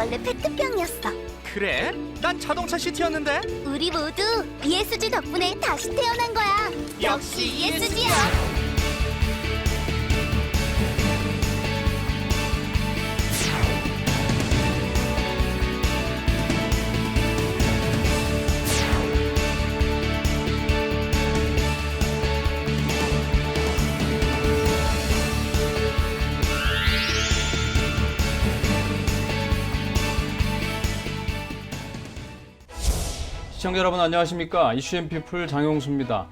원래 페트병이었어. 그래? 난 자동차 시티였는데. 우리 모두 ESG 덕분에 다시 태어난 거야. 역시 ESG 야. 시청자 여러분 안녕하십니까? 이슈앤피플 장용수입니다.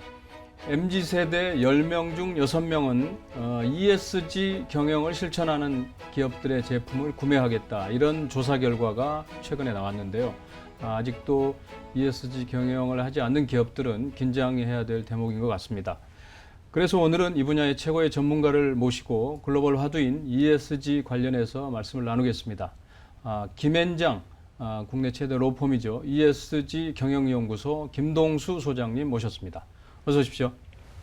MZ세대 10명 중 6명은 ESG 경영을 실천하는 기업들의 제품을 구매하겠다. 이런 조사 결과가 최근에 나왔는데요. 아직도 ESG 경영을 하지 않는 기업들은 긴장해야 될 대목인 것 같습니다. 그래서 오늘은 이 분야의 최고의 전문가를 모시고 글로벌 화두인 ESG 관련해서 말씀을 나누겠습니다. 김앤장 국내 최대 로펌이죠. ESG 경영연구소 김동수 소장님 모셨습니다. 어서 오십시오.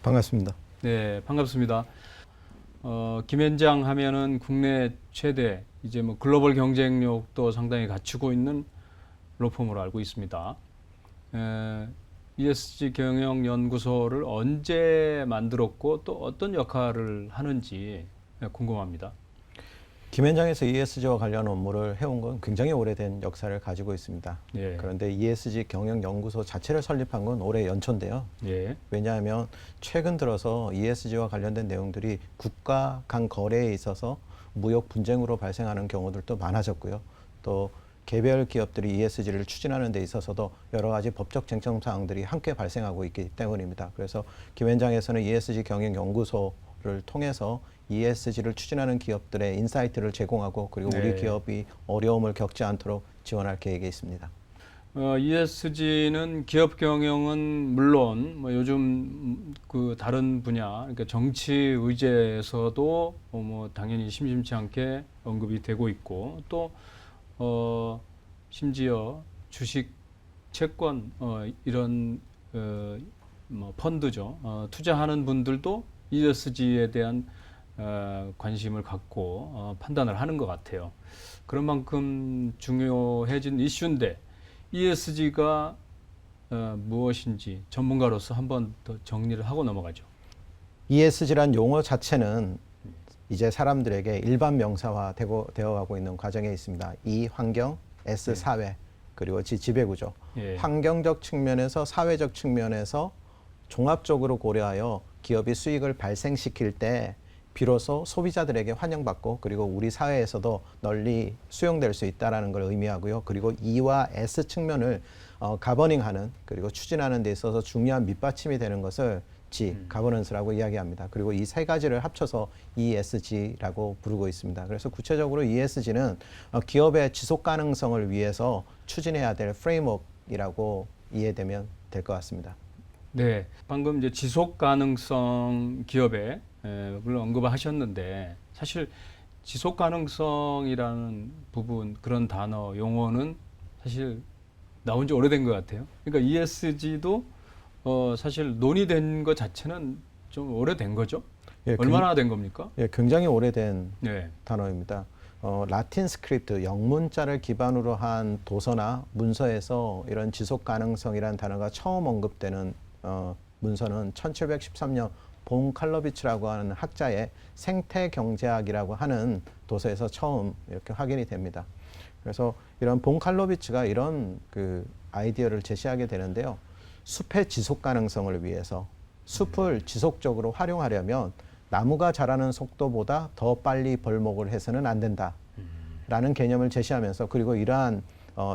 반갑습니다. 네, 반갑습니다. 김앤장 하면은 국내 최대 이제 뭐 글로벌 경쟁력도 상당히 갖추고 있는 로펌으로 알고 있습니다. ESG 경영연구소를 언제 만들었고 또 어떤 역할을 하는지 궁금합니다. 김앤장에서 ESG와 관련 업무를 해온 건 굉장히 오래된 역사를 가지고 있습니다. 예. 그런데 ESG 경영연구소 자체를 설립한 건 올해 연초인데요. 예. 왜냐하면 최근 들어서 ESG와 관련된 내용들이 국가 간 거래에 있어서 무역 분쟁으로 발생하는 경우들도 많아졌고요. 또 개별 기업들이 ESG를 추진하는 데 있어서도 여러 가지 법적 쟁점 사항들이 함께 발생하고 있기 때문입니다. 그래서 김앤장에서는 ESG 경영연구소를 통해서 ESG를 추진하는 기업들의 인사이트를 제공하고 그리고 우리 기업이 어려움을 겪지 않도록 지원할 계획에 있습니다. ESG는 기업 경영은 물론 뭐 요즘 그 다른 분야, 그러니까 정치 의제에서도 뭐 당연히 심심치 않게 언급이 되고 있고 또 심지어 주식, 채권 이런 뭐 펀드죠. 투자하는 분들도 ESG에 대한 관심을 갖고 판단을 하는 것 같아요. 그런 만큼 중요해진 이슈인데 ESG가 무엇인지 전문가로서 한번 더 정리를 하고 넘어가죠. ESG란 용어 자체는 이제 사람들에게 일반 명사화 되어가고 있는 과정에 있습니다. E 환경, S 사회, 그리고 G 지배구조. 예. 환경적 측면에서 사회적 측면에서 종합적으로 고려하여 기업이 수익을 발생시킬 때 비로소 소비자들에게 환영받고 그리고 우리 사회에서도 널리 수용될 수 있다는 걸 의미하고요. 그리고 E와 S 측면을 가버닝하는 그리고 추진하는 데 있어서 중요한 밑받침이 되는 것을 G, 가버넌스라고 이야기합니다. 그리고 이 세 가지를 합쳐서 ESG라고 부르고 있습니다. 그래서 구체적으로 ESG는 기업의 지속 가능성을 위해서 추진해야 될 프레임워크이라고 이해되면 될 것 같습니다. 네, 방금 이제 지속 가능성 기업에 물론 언급을 하셨는데 사실 지속 가능성이라는 부분 그런 단어 용어는 사실 나온 지 오래된 것 같아요. 그러니까 ESG도 사실 논의된 것 자체는 좀 오래된 거죠. 예, 얼마나 된 겁니까? 예, 굉장히 오래된 네. 단어입니다. 라틴 스크립트, 영문자를 기반으로 한 도서나 문서에서 이런 지속 가능성이라는 단어가 처음 언급되는 문서는 1713년 본 칼로비츠라고 하는 학자의 생태경제학이라고 하는 도서에서 처음 이렇게 확인이 됩니다. 그래서 이런 본 칼로비츠가 이런 그 아이디어를 제시하게 되는데요. 숲의 지속 가능성을 위해서 숲을 지속적으로 활용하려면 나무가 자라는 속도보다 더 빨리 벌목을 해서는 안 된다라는 개념을 제시하면서 그리고 이러한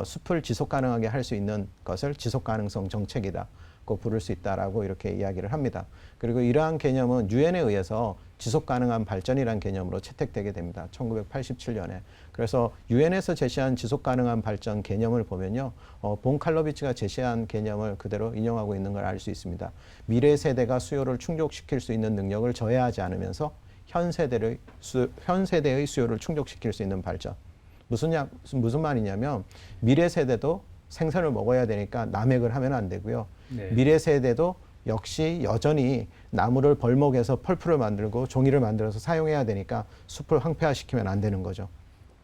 숲을 지속 가능하게 할 수 있는 것을 지속 가능성 정책이다고 부를 수 있다라고 이렇게 이야기를 합니다. 그리고 이러한 개념은 유엔에 의해서 지속 가능한 발전이라는 개념으로 채택되게 됩니다. 1987년에. 그래서 유엔에서 제시한 지속 가능한 발전 개념을 보면요. 본 칼로비츠가 제시한 개념을 그대로 인용하고 있는 걸 알 수 있습니다. 미래 세대가 수요를 충족시킬 수 있는 능력을 저해하지 않으면서 현 세대의 수요를 충족시킬 수 있는 발전. 무슨 말이냐면 미래 세대도 생선을 먹어야 되니까 남획을 하면 안 되고요. 네. 미래 세대도 역시 여전히 나무를 벌목해서 펄프를 만들고 종이를 만들어서 사용해야 되니까 숲을 황폐화시키면 안 되는 거죠.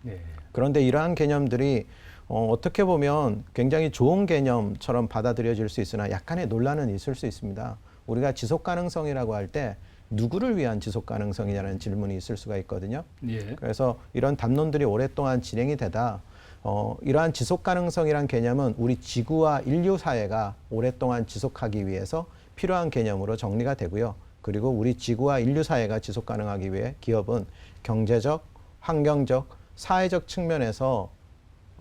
네. 그런데 이러한 개념들이 어떻게 보면 굉장히 좋은 개념처럼 받아들여질 수 있으나 약간의 논란은 있을 수 있습니다. 우리가 지속 가능성이라고 할 때 누구를 위한 지속 가능성이냐는 질문이 있을 수가 있거든요. 예. 그래서 이런 담론들이 오랫동안 진행이 되다 이러한 지속 가능성이란 개념은 우리 지구와 인류 사회가 오랫동안 지속하기 위해서 필요한 개념으로 정리가 되고요. 그리고 우리 지구와 인류 사회가 지속 가능하기 위해 기업은 경제적, 환경적, 사회적 측면에서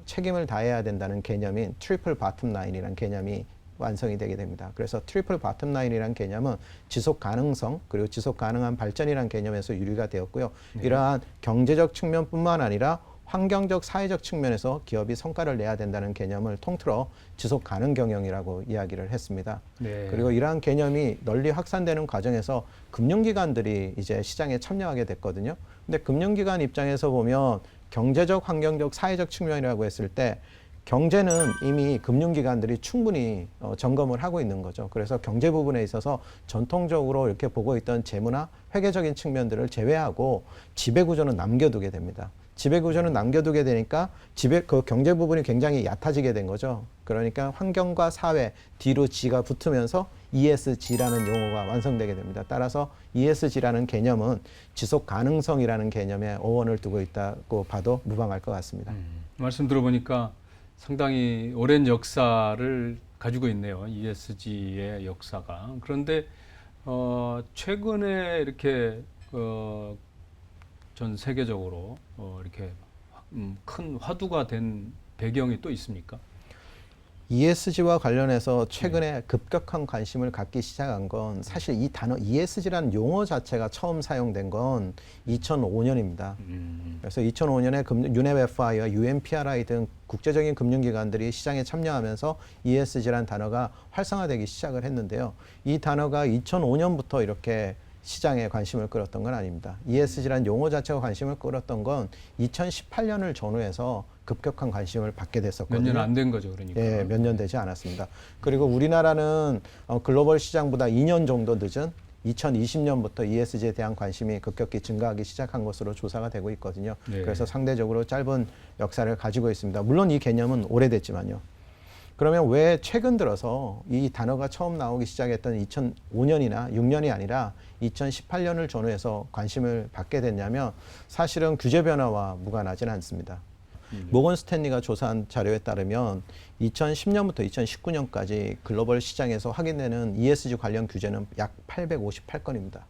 책임을 다해야 된다는 개념인 트리플 바텀 라인이라는 개념이 완성이 되게 됩니다. 그래서 트리플 바텀 라인이라는 개념은 지속 가능성 그리고 지속 가능한 발전이라는 개념에서 유리가 되었고요. 이러한 경제적 측면뿐만 아니라 환경적, 사회적 측면에서 기업이 성과를 내야 된다는 개념을 통틀어 지속 가능 경영이라고 이야기를 했습니다. 네. 그리고 이러한 개념이 널리 확산되는 과정에서 금융기관들이 이제 시장에 참여하게 됐거든요. 근데 금융기관 입장에서 보면 경제적, 환경적, 사회적 측면이라고 했을 때 경제는 이미 금융기관들이 충분히 점검을 하고 있는 거죠. 그래서 경제 부분에 있어서 전통적으로 이렇게 보고 있던 재무나 회계적인 측면들을 제외하고 지배구조는 남겨두게 됩니다. 지배구조는 남겨두게 되니까 그 경제 부분이 굉장히 얕아지게 된 거죠. 그러니까 환경과 사회 뒤로 G가 붙으면서 ESG라는 용어가 완성되게 됩니다. 따라서 ESG라는 개념은 지속 가능성이라는 개념에 어원을 두고 있다고 봐도 무방할 것 같습니다. 말씀 들어보니까 상당히 오랜 역사를 가지고 있네요. ESG의 역사가. 그런데 최근에 이렇게 전 세계적으로 이렇게 큰 화두가 된 배경이 또 있습니까? ESG와 관련해서 최근에 급격한 관심을 갖기 시작한 건 사실 이 단어 ESG라는 용어 자체가 처음 사용된 건 2005년입니다. 그래서 2005년에 UNFI와 UNPRI 등 국제적인 금융기관들이 시장에 참여하면서 ESG라는 단어가 활성화되기 시작을 했는데요. 이 단어가 2005년부터 이렇게 시장에 관심을 끌었던 건 아닙니다. ESG라는 용어 자체가 관심을 끌었던 건 2018년을 전후해서 급격한 관심을 받게 됐었거든요. 몇 년 안 된 거죠, 그러니까. 예, 몇 년 되지 않았습니다. 그리고 우리나라는 글로벌 시장보다 2년 정도 늦은 2020년부터 ESG에 대한 관심이 급격히 증가하기 시작한 것으로 조사가 되고 있거든요. 네. 그래서 그래서 상대적으로 짧은 역사를 가지고 있습니다. 물론 이 개념은 오래됐지만요. 그러면 왜 최근 들어서 이 단어가 처음 나오기 시작했던 2005년이나 6년이 아니라 2018년을 전후해서 관심을 받게 됐냐면 사실은 규제 변화와 무관하지는 않습니다. 모건 스탠리가 조사한 자료에 따르면 2010년부터 2019년까지 글로벌 시장에서 확인되는 ESG 관련 규제는 약 858건입니다.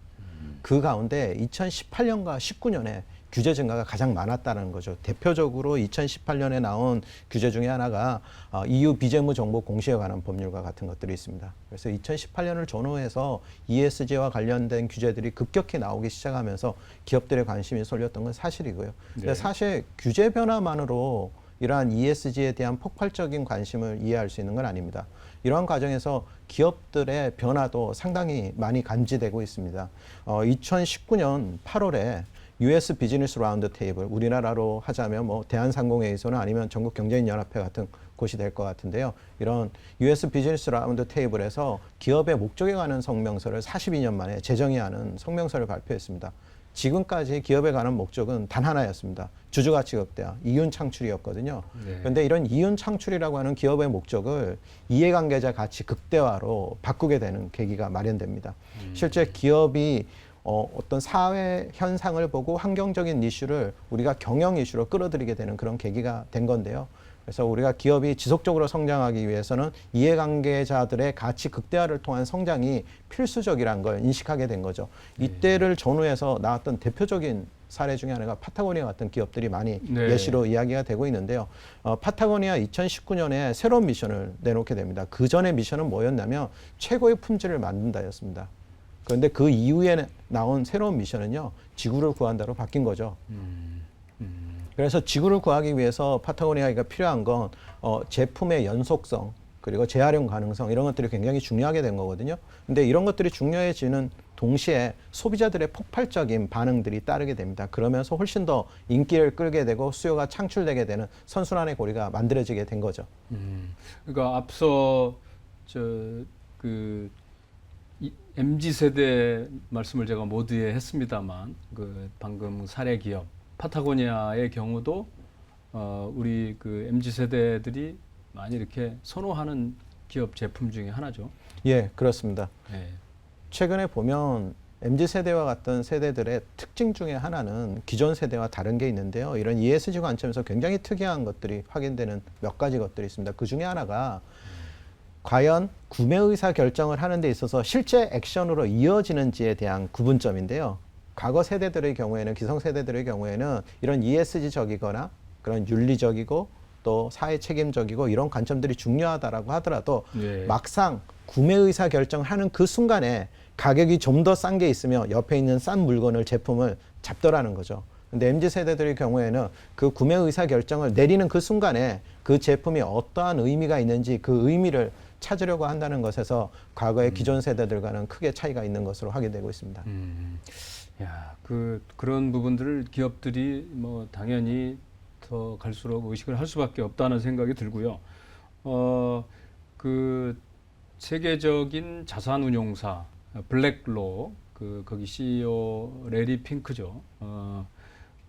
그 가운데 2018년과 19년에 규제 증가가 가장 많았다는 거죠. 대표적으로 2018년에 나온 규제 중에 하나가 EU 비재무 정보 공시에 관한 법률과 같은 것들이 있습니다. 그래서 2018년을 전후해서 ESG와 관련된 규제들이 급격히 나오기 시작하면서 기업들의 관심이 쏠렸던 건 사실이고요. 네. 사실 규제 변화만으로 이러한 ESG에 대한 폭발적인 관심을 이해할 수 있는 건 아닙니다. 이러한 과정에서 기업들의 변화도 상당히 많이 감지되고 있습니다. 2019년 8월에 US 비즈니스 라운드 테이블, 우리나라로 하자면 뭐 대한상공회의소나 아니면 전국경제인연합회 같은 곳이 될 것 같은데요. 이런 US 비즈니스 라운드 테이블에서 기업의 목적에 관한 성명서를 42년 만에 재정의하는 성명서를 발표했습니다. 지금까지 기업에 관한 목적은 단 하나였습니다. 주주가치 극대화, 이윤 창출이었거든요. 네. 그런데 이런 이윤 창출이라고 하는 기업의 목적을 이해관계자 가치 극대화로 바꾸게 되는 계기가 마련됩니다. 실제 기업이 어떤 사회 현상을 보고 환경적인 이슈를 우리가 경영 이슈로 끌어들이게 되는 그런 계기가 된 건데요. 그래서 우리가 기업이 지속적으로 성장하기 위해서는 이해관계자들의 가치 극대화를 통한 성장이 필수적이라는 걸 인식하게 된 거죠. 이때를 전후해서 나왔던 대표적인 사례 중에 하나가 파타고니아 같은 기업들이 많이 예시로 이야기가 되고 있는데요. 파타고니아 2019년에 새로운 미션을 내놓게 됩니다. 그 전에 미션은 뭐였냐면 최고의 품질을 만든다였습니다. 그런데 그 이후에 나온 새로운 미션은요, 지구를 구한다로 바뀐 거죠. 그래서 지구를 구하기 위해서 파타고니아가 필요한 건 제품의 연속성, 그리고 재활용 가능성 이런 것들이 굉장히 중요하게 된 거거든요. 근데 이런 것들이 중요해지는 동시에 소비자들의 폭발적인 반응들이 따르게 됩니다. 그러면서 훨씬 더 인기를 끌게 되고 수요가 창출되게 되는 선순환의 고리가 만들어지게 된 거죠. 그러니까 앞서 MZ세대 말씀을 제가 모두에 했습니다만 그 방금 사례 기업 파타고니아의 경우도 우리 그 MZ 세대들이 많이 이렇게 선호하는 기업 제품 중에 하나죠. 예, 그렇습니다. 네. 최근에 보면 MZ 세대와 같은 세대들의 특징 중에 하나는 기존 세대와 다른 게 있는데요. 이런 ESG 관점에서 굉장히 특이한 것들이 확인되는 몇 가지 것들이 있습니다. 그 중에 하나가 과연 구매 의사 결정을 하는 데 있어서 실제 액션으로 이어지는지에 대한 구분점인데요. 과거 세대들의 경우에는, 기성 세대들의 경우에는 이런 ESG적이거나 그런 윤리적이고 또 사회 책임적이고 이런 관점들이 중요하다라고 하더라도 네. 막상 구매 의사 결정을 하는 그 순간에 가격이 좀 더 싼 게 있으면 옆에 있는 싼 물건을, 제품을 잡더라는 거죠. 근데 MZ 세대들의 경우에는 그 구매 의사 결정을 내리는 그 순간에 그 제품이 어떠한 의미가 있는지 그 의미를 찾으려고 한다는 것에서 과거의 기존 세대들과는 크게 차이가 있는 것으로 확인되고 있습니다. 야, 그런 부분들을 기업들이 뭐 당연히 더 갈수록 의식을 할 수밖에 없다는 생각이 들고요. 그 세계적인 자산운용사 블랙로 거기 CEO 레리 핑크죠.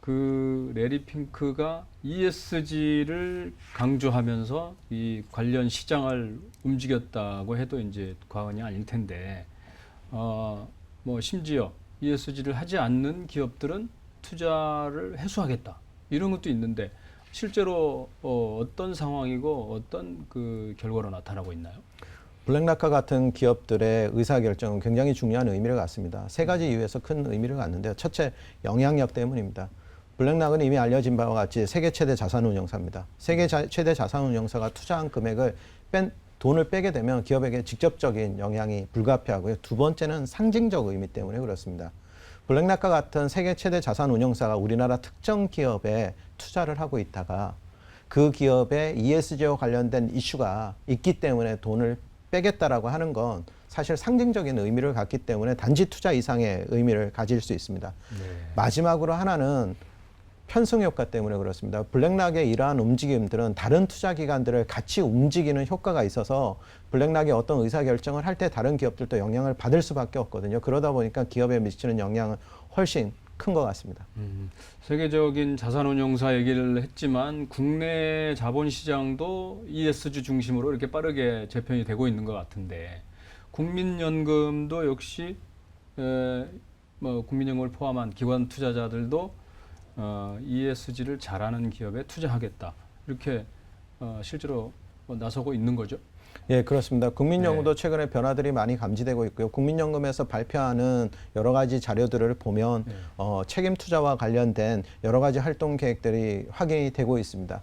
그 레리 핑크가 ESG를 강조하면서 이 관련 시장을 움직였다고 해도 이제 과언이 아닐 텐데, 뭐 심지어 ESG를 하지 않는 기업들은 투자를 해소하겠다 이런 것도 있는데 실제로 어떤 상황이고 어떤 그 결과로 나타나고 있나요? 블랙락카 같은 기업들의 의사결정은 굉장히 중요한 의미를 갖습니다. 세 가지 이유에서 큰 의미를 갖는데요. 첫째, 영향력 때문입니다. 블랙락은 이미 알려진 바와 같이 세계 최대 자산운용사입니다. 세계 최대 자산운용사가 투자한 금액을 돈을 빼게 되면 기업에게 직접적인 영향이 불가피하고요. 두 번째는 상징적 의미 때문에 그렇습니다. 블랙락카 같은 세계 최대 자산운용사가 우리나라 특정 기업에 투자를 하고 있다가 그 기업의 ESG와 관련된 이슈가 있기 때문에 돈을 빼겠다라고 하는 건 사실 상징적인 의미를 갖기 때문에 단지 투자 이상의 의미를 가질 수 있습니다. 네. 마지막으로 하나는 편승 효과 때문에 그렇습니다. 블랙락의 이러한 움직임들은 다른 투자 기관들을 같이 움직이는 효과가 있어서 블랙락이 어떤 의사결정을 할 때 다른 기업들도 영향을 받을 수밖에 없거든요. 그러다 보니까 기업에 미치는 영향은 훨씬 큰 것 같습니다. 세계적인 자산운용사 얘기를 했지만 국내 자본시장도 ESG 중심으로 이렇게 빠르게 재편이 되고 있는 것 같은데 국민연금도 역시 뭐 국민연금을 포함한 기관 투자자들도 ESG를 잘하는 기업에 투자하겠다 이렇게 실제로 나서고 있는 거죠. 예, 그렇습니다. 국민연금도 네. 최근에 변화들이 많이 감지되고 있고요. 국민연금에서 발표하는 여러 가지 자료들을 보면 네. 책임 투자와 관련된 여러 가지 활동 계획들이 확인이 되고 있습니다.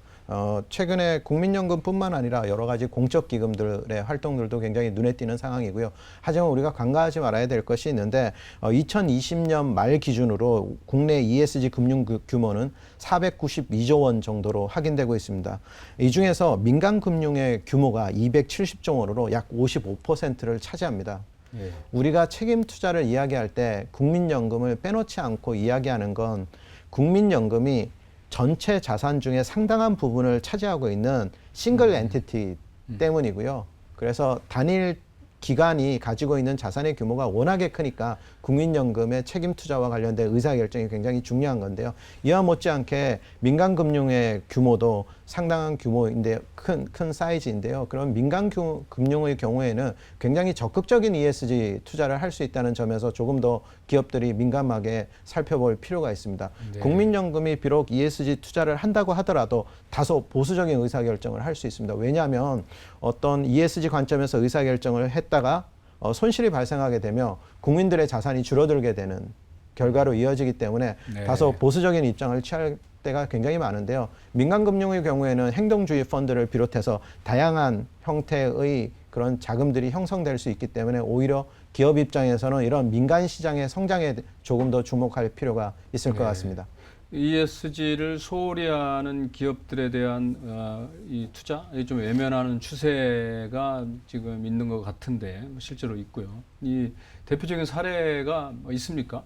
최근에 국민연금뿐만 아니라 여러 가지 공적 기금들의 활동들도 굉장히 눈에 띄는 상황이고요. 하지만 우리가 간과하지 말아야 될 것이 있는데 2020년 말 기준으로 국내 ESG 금융 규모는 492조 원 정도로 확인되고 있습니다. 이 중에서 민간 금융의 규모가 270조 원으로 약 55%를 차지합니다. 예. 우리가 책임 투자를 이야기할 때 국민연금을 빼놓지 않고 이야기하는 건 국민연금이 전체 자산 중에 상당한 부분을 차지하고 있는 싱글 엔티티 때문이고요. 그래서 단일 기관이 가지고 있는 자산의 규모가 워낙에 크니까 국민연금의 책임 투자와 관련된 의사결정이 굉장히 중요한 건데요. 이와 못지않게 민간금융의 규모도 상당한 규모인데 큰 사이즈인데요. 그럼 민간금융의 경우에는 굉장히 적극적인 ESG 투자를 할 수 있다는 점에서 조금 더 기업들이 민감하게 살펴볼 필요가 있습니다. 네. 국민연금이 비록 ESG 투자를 한다고 하더라도 다소 보수적인 의사결정을 할 수 있습니다. 왜냐하면 어떤 ESG 관점에서 의사결정을 했다가 손실이 발생하게 되면 국민들의 자산이 줄어들게 되는 결과로 이어지기 때문에 네. 다소 보수적인 입장을 취할 때가 굉장히 많은데요. 민간금융의 경우에는 행동주의 펀드를 비롯해서 다양한 형태의 그런 자금들이 형성될 수 있기 때문에 오히려 기업 입장에서는 이런 민간 시장의 성장에 조금 더 주목할 필요가 있을 것 같습니다. ESG를 소홀히 하는 기업들에 대한 이 투자에 좀 외면하는 추세가 지금 있는 것 같은데 실제로 있고요. 이 대표적인 사례가 뭐 있습니까?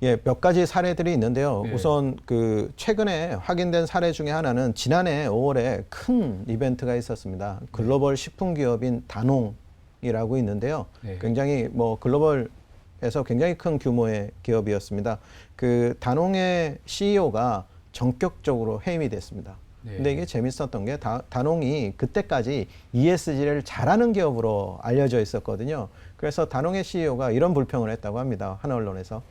예, 몇 가지 사례들이 있는데요. 네. 우선 최근에 확인된 사례 중에 하나는 지난해 5월에 큰 이벤트가 있었습니다. 글로벌 식품 기업인 다농이라고 있는데요. 네. 굉장히 글로벌에서 굉장히 큰 규모의 기업이었습니다. 다농의 CEO가 전격적으로 해임이 됐습니다. 네. 근데 이게 재밌었던 게 다농이 그때까지 ESG를 잘하는 기업으로 알려져 있었거든요. 그래서 다농의 CEO가 이런 불평을 했다고 합니다. 한 언론에서.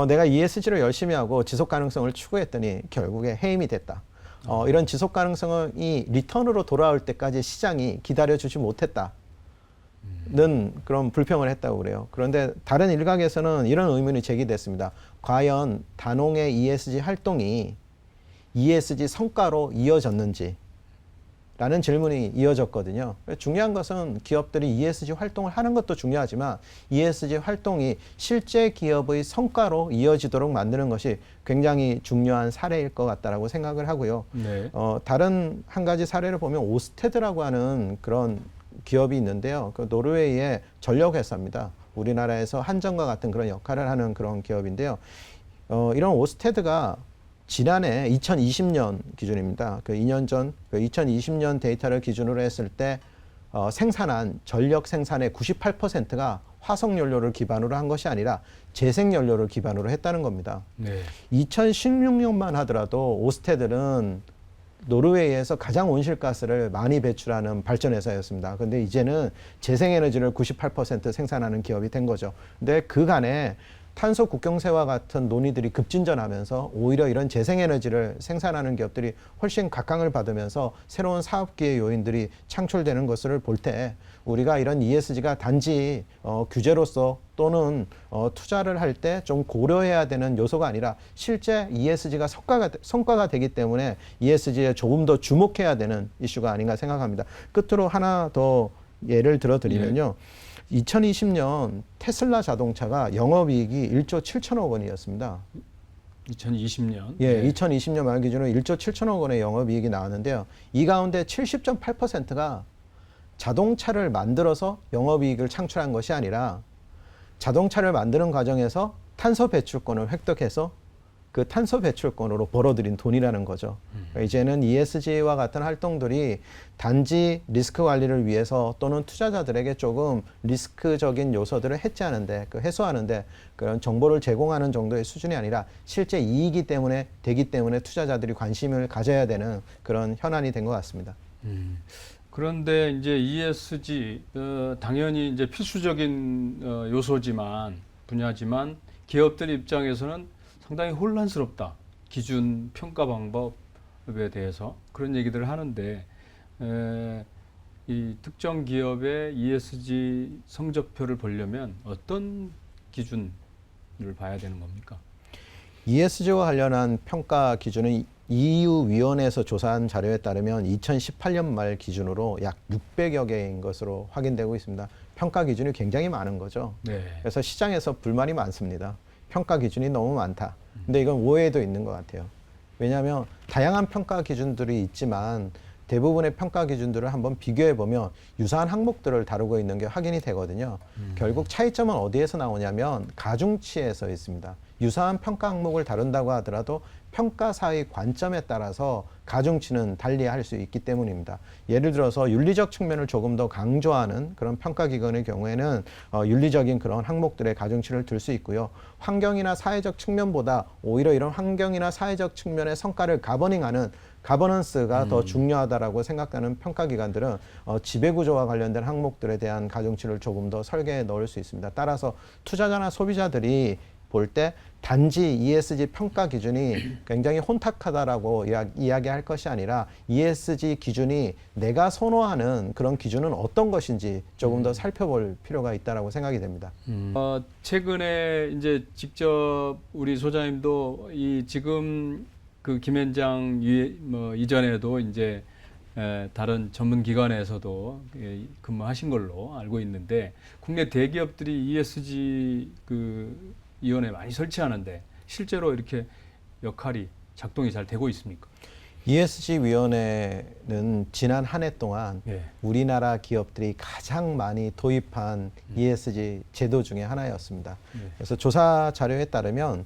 내가 ESG를 열심히 하고 지속 가능성을 추구했더니 결국에 해임이 됐다. 이런 지속 가능성이 리턴으로 돌아올 때까지 시장이 기다려주지 못했다. 는 그런 불평을 했다고 그래요. 그런데 다른 일각에서는 이런 의문이 제기됐습니다. 과연 다농의 ESG 활동이 ESG 성과로 이어졌는지 라는 질문이 이어졌거든요. 중요한 것은 기업들이 ESG 활동을 하는 것도 중요하지만 ESG 활동이 실제 기업의 성과로 이어지도록 만드는 것이 굉장히 중요한 사례일 것 같다라고 생각을 하고요. 네. 다른 한 가지 사례를 보면 오스테드라고 하는 그런 기업이 있는데요. 그 노르웨이의 전력회사입니다. 우리나라에서 한전과 같은 그런 역할을 하는 그런 기업인데요. 이런 오스테드가 지난해 2020년 기준입니다. 그 2년 전, 2020년 데이터를 기준으로 했을 때 생산한 전력 생산의 98%가 화석연료를 기반으로 한 것이 아니라 재생연료를 기반으로 했다는 겁니다. 네. 2016년만 하더라도 오스테드는 노르웨이에서 가장 온실가스를 많이 배출하는 발전회사였습니다. 근데 이제는 재생에너지를 98% 생산하는 기업이 된 거죠. 근데 그간에 탄소 국경세와 같은 논의들이 급진전하면서 오히려 이런 재생에너지를 생산하는 기업들이 훨씬 각광을 받으면서 새로운 사업기회 요인들이 창출되는 것을 볼 때 우리가 이런 ESG가 단지 규제로서 또는 투자를 할 때 좀 고려해야 되는 요소가 아니라 실제 ESG가 성과가 되기 때문에 ESG에 조금 더 주목해야 되는 이슈가 아닌가 생각합니다. 끝으로 하나 더 예를 들어드리면요. 2020년 테슬라 자동차가 영업이익이 1조 7천억 원이었습니다. 2020년. 예, 네. 2020년 말 기준으로 1조 7천억 원의 영업이익이 나왔는데요. 이 가운데 70.8%가 자동차를 만들어서 영업이익을 창출한 것이 아니라 자동차를 만드는 과정에서 탄소 배출권을 획득해서 그 탄소 배출권으로 벌어들인 돈이라는 거죠. 그러니까 이제는 ESG와 같은 활동들이 단지 리스크 관리를 위해서 또는 투자자들에게 조금 리스크적인 요소들을 해소하는데 그런 정보를 제공하는 정도의 수준이 아니라 실제 이익이 되기 때문에 투자자들이 관심을 가져야 되는 그런 현안이 된 것 같습니다. 그런데 이제 ESG 당연히 이제 필수적인 분야지만 기업들 입장에서는 상당히 혼란스럽다. 기준 평가 방법에 대해서 그런 얘기들을 하는데 이 특정 기업의 ESG 성적표를 보려면 어떤 기준을 봐야 되는 겁니까? ESG와 관련한 평가 기준은 EU 위원회에서 조사한 자료에 따르면 2018년 말 기준으로 약 600여 개인 것으로 확인되고 있습니다. 평가 기준이 굉장히 많은 거죠. 네. 그래서 시장에서 불만이 많습니다. 평가 기준이 너무 많다. 근데 이건 오해도 있는 것 같아요. 왜냐하면 다양한 평가 기준들이 있지만 대부분의 평가 기준들을 한번 비교해 보면 유사한 항목들을 다루고 있는 게 확인이 되거든요. 결국 차이점은 어디에서 나오냐면 가중치에서 있습니다. 유사한 평가 항목을 다룬다고 하더라도 평가사의 관점에 따라서 가중치는 달리할 수 있기 때문입니다. 예를 들어서 윤리적 측면을 조금 더 강조하는 그런 평가기관의 경우에는 윤리적인 그런 항목들의 가중치를 들 수 있고요. 환경이나 사회적 측면보다 오히려 이런 환경이나 사회적 측면의 성과를 가버닝하는 가버넌스가 더 중요하다라고 생각하는 평가기관들은 지배구조와 관련된 항목들에 대한 가중치를 조금 더 설계해 넣을 수 있습니다. 따라서 투자자나 소비자들이 볼 때 단지 ESG 평가 기준이 굉장히 혼탁하다라고 이야기할 것이 아니라 ESG 기준이 내가 선호하는 그런 기준은 어떤 것인지 조금 더 살펴볼 필요가 있다라고 생각이 됩니다. 최근에 이제 직접 우리 소장님도 지금 그 김현장 이전에도 이제 다른 전문 기관에서도 근무하신 걸로 알고 있는데 국내 대기업들이 ESG 위원회 많이 설치하는데 실제로 이렇게 역할이 작동이 잘 되고 있습니까? ESG 위원회는 지난 한 해 동안 예. 우리나라 기업들이 가장 많이 도입한 ESG 제도 중에 하나였습니다. 예. 그래서 조사 자료에 따르면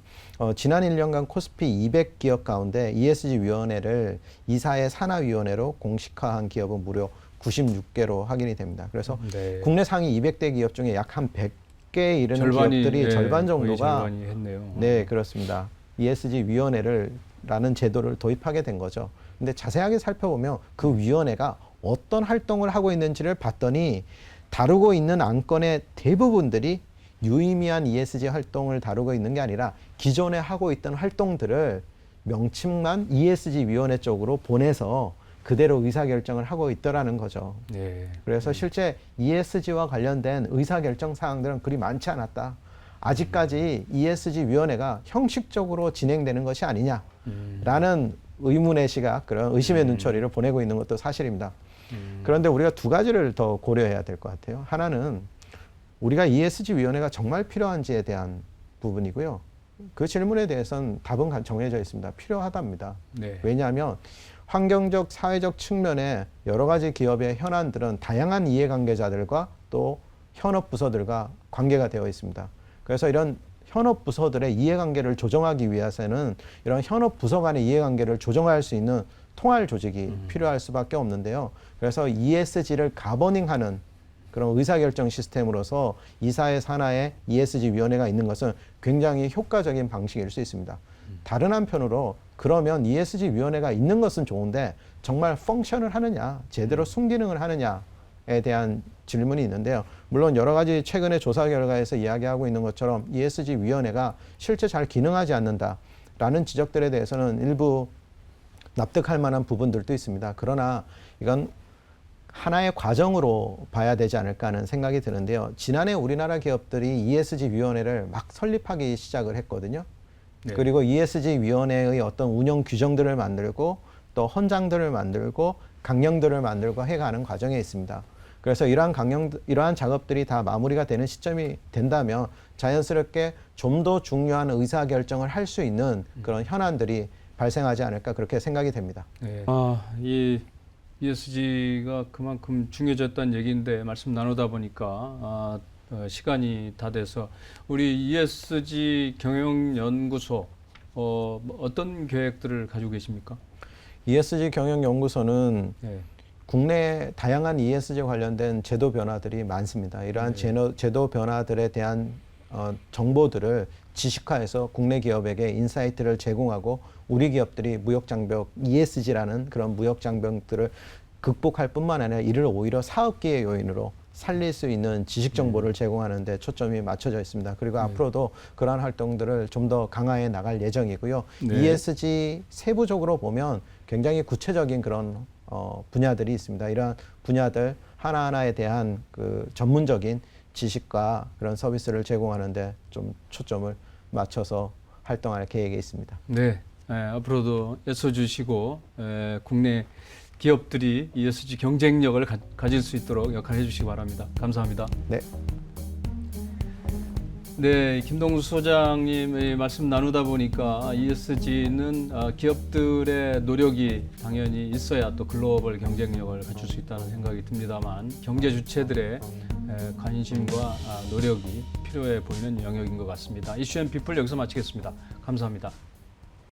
지난 1년간 코스피 200기업 가운데 ESG 위원회를 이사회 산하위원회로 공식화한 기업은 무려 96개로 확인이 됩니다. 그래서 네. 국내 상위 200대 기업 중에 약 한 100개에 이르는 기업들이 절반 정도가 절반이 했네요. 네, 그렇습니다. ESG 위원회를 라는 제도를 도입하게 된 거죠. 근데 자세하게 살펴보면 그 위원회가 어떤 활동을 하고 있는지를 봤더니 다루고 있는 안건의 대부분들이 유의미한 ESG 활동을 다루고 있는 게 아니라 기존에 하고 있던 활동들을 명칭만 ESG 위원회 쪽으로 보내서 그대로 의사결정을 하고 있더라는 거죠. 네. 그래서 실제 ESG와 관련된 의사결정 사항들은 그리 많지 않았다. 아직까지 ESG 위원회가 형식적으로 진행되는 것이 아니냐라는 의문의 시각, 그런 의심의 눈초리를 보내고 있는 것도 사실입니다. 그런데 우리가 두 가지를 더 고려해야 될 것 같아요. 하나는 우리가 ESG 위원회가 정말 필요한지에 대한 부분이고요. 그 질문에 대해서는 답은 정해져 있습니다. 필요하답니다. 네. 왜냐하면 환경적, 사회적 측면의 여러 가지 기업의 현안들은 다양한 이해관계자들과 또 현업 부서들과 관계가 되어 있습니다. 그래서 이런 현업 부서들의 이해관계를 조정하기 위해서는 이런 현업 부서 간의 이해관계를 조정할 수 있는 통할 조직이 필요할 수밖에 없는데요. 그래서 ESG를 가버닝하는 그런 의사결정 시스템으로서 이사회 산하에 ESG 위원회가 있는 것은 굉장히 효과적인 방식일 수 있습니다. 다른 한편으로 그러면 ESG 위원회가 있는 것은 좋은데 정말 펑션을 하느냐, 제대로 순기능을 하느냐에 대한 질문이 있는데요. 물론 여러 가지 최근의 조사 결과에서 이야기하고 있는 것처럼 ESG 위원회가 실제 잘 기능하지 않는다라는 지적들에 대해서는 일부 납득할 만한 부분들도 있습니다. 그러나 이건 하나의 과정으로 봐야 되지 않을까 하는 생각이 드는데요. 지난해 우리나라 기업들이 ESG 위원회를 막 설립하기 시작을 했거든요. 네. 그리고 ESG 위원회의 어떤 운영 규정들을 만들고 또 헌장들을 만들고 강령들을 만들고 해가는 과정에 있습니다. 그래서 이러한 작업들이 다 마무리가 되는 시점이 된다면 자연스럽게 좀 더 중요한 의사결정을 할 수 있는 그런 현안들이 발생하지 않을까 그렇게 생각이 됩니다. 네. 이 ESG가 그만큼 중요해졌다는 얘기인데 말씀 나누다 보니까 시간이 다 돼서 우리 ESG 경영연구소 어떤 계획들을 가지고 계십니까? ESG 경영연구소는 네. 국내 다양한 ESG 관련된 제도 변화들이 많습니다. 이러한 제도 변화들에 대한 정보들을 지식화해서 국내 기업에게 인사이트를 제공하고 우리 기업들이 무역장벽 ESG라는 그런 무역장벽들을 극복할 뿐만 아니라 이를 오히려 사업기의 요인으로 살릴 수 있는 지식 정보를 제공하는 데 초점이 맞춰져 있습니다. 그리고 앞으로도 그러한 활동들을 좀 더 강화해 나갈 예정이고요. 네. ESG 세부적으로 보면 굉장히 구체적인 그런 분야들이 있습니다. 이러한 분야들 하나하나에 대한 그 전문적인 지식과 그런 서비스를 제공하는데 좀 초점을 맞춰서 활동할 계획이 있습니다. 네, 앞으로도 애써주시고 국내 기업들이 ESG 경쟁력을 가질 수 있도록 역할해 주시기 바랍니다. 감사합니다. 네. 네, 김동수 소장님의 말씀 나누다 보니까 ESG는 기업들의 노력이 당연히 있어야 또 글로벌 경쟁력을 갖출 수 있다는 생각이 듭니다만 경제 주체들의 관심과 노력이 필요해 보이는 영역인 것 같습니다. 이슈 앤 피플 여기서 마치겠습니다. 감사합니다.